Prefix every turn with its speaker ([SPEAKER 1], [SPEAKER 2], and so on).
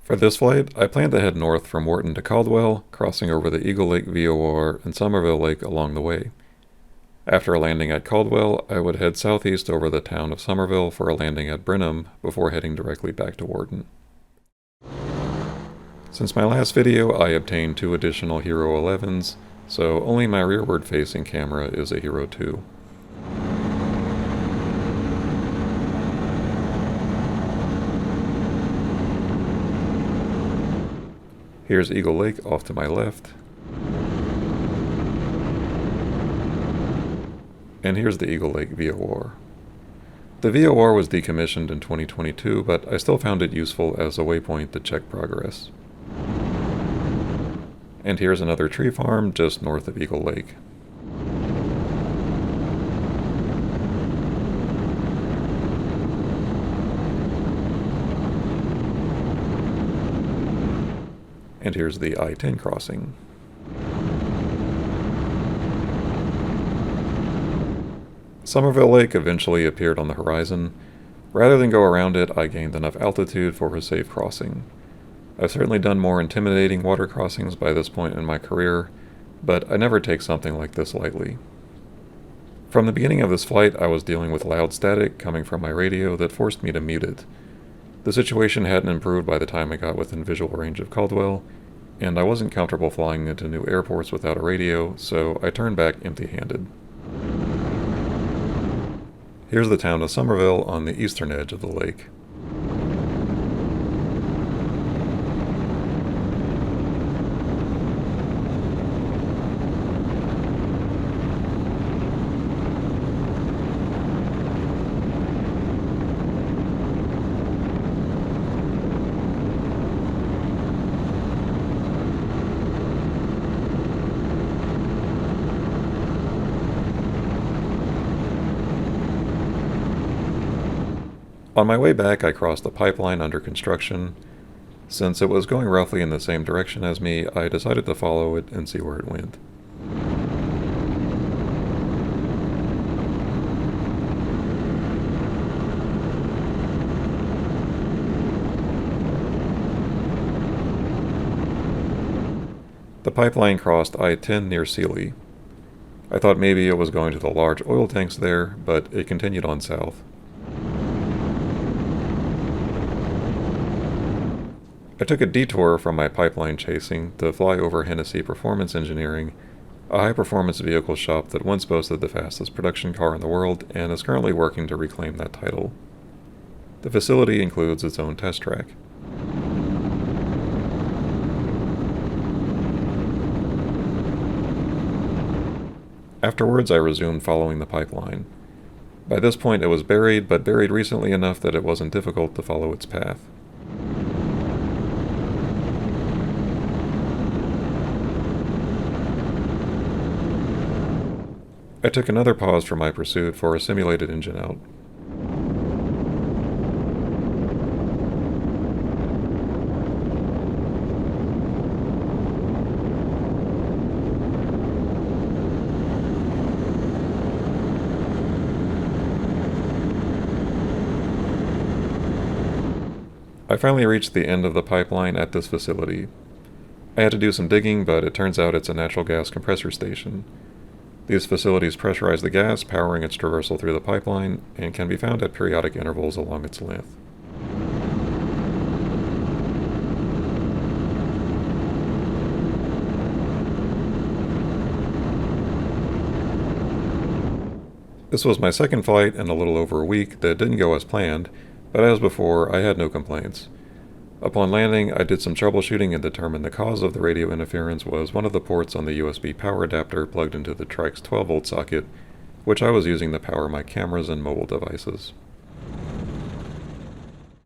[SPEAKER 1] For this flight, I plan to head north from Wharton to Caldwell, crossing over the Eagle Lake VOR and Somerville Lake along the way. After a landing at Caldwell, I would head southeast over the town of Somerville for a landing at Brenham before heading directly back to Wharton. Since my last video, I obtained 2 additional Hero 11s, so only my rearward facing camera is a Hero 2. Here's Eagle Lake off to my left. And here's the Eagle Lake VOR. The VOR was decommissioned in 2022, but I still found it useful as a waypoint to check progress. And here's another tree farm just north of Eagle Lake. And here's the I-10 crossing. Somerville Lake eventually appeared on the horizon. Rather than go around it, I gained enough altitude for a safe crossing. I've certainly done more intimidating water crossings by this point in my career, but I never take something like this lightly. From the beginning of this flight, I was dealing with loud static coming from my radio that forced me to mute it. The situation hadn't improved by the time I got within visual range of Caldwell, and I wasn't comfortable flying into new airports without a radio, so I turned back empty-handed. Here's the town of Somerville on the eastern edge of the lake. On my way back, I crossed the pipeline under construction. Since it was going roughly in the same direction as me, I decided to follow it and see where it went. The pipeline crossed I-10 near Sealy. I thought maybe it was going to the large oil tanks there, but it continued on south. I took a detour from my pipeline chasing to fly over Hennessy Performance Engineering, a high-performance vehicle shop that once boasted the fastest production car in the world and is currently working to reclaim that title. The facility includes its own test track. Afterwards, I resumed following the pipeline. By this point, it was buried, but buried recently enough that it wasn't difficult to follow its path. I took another pause from my pursuit for a simulated engine out. I finally reached the end of the pipeline at this facility. I had to do some digging, but it turns out it's a natural gas compressor station. These facilities pressurize the gas, powering its traversal through the pipeline, and can be found at periodic intervals along its length. This was my second flight in a little over a week that didn't go as planned, but as before, I had no complaints. Upon landing, I did some troubleshooting and determined the cause of the radio interference was one of the ports on the USB power adapter plugged into the trike's 12-volt socket, which I was using to power my cameras and mobile devices.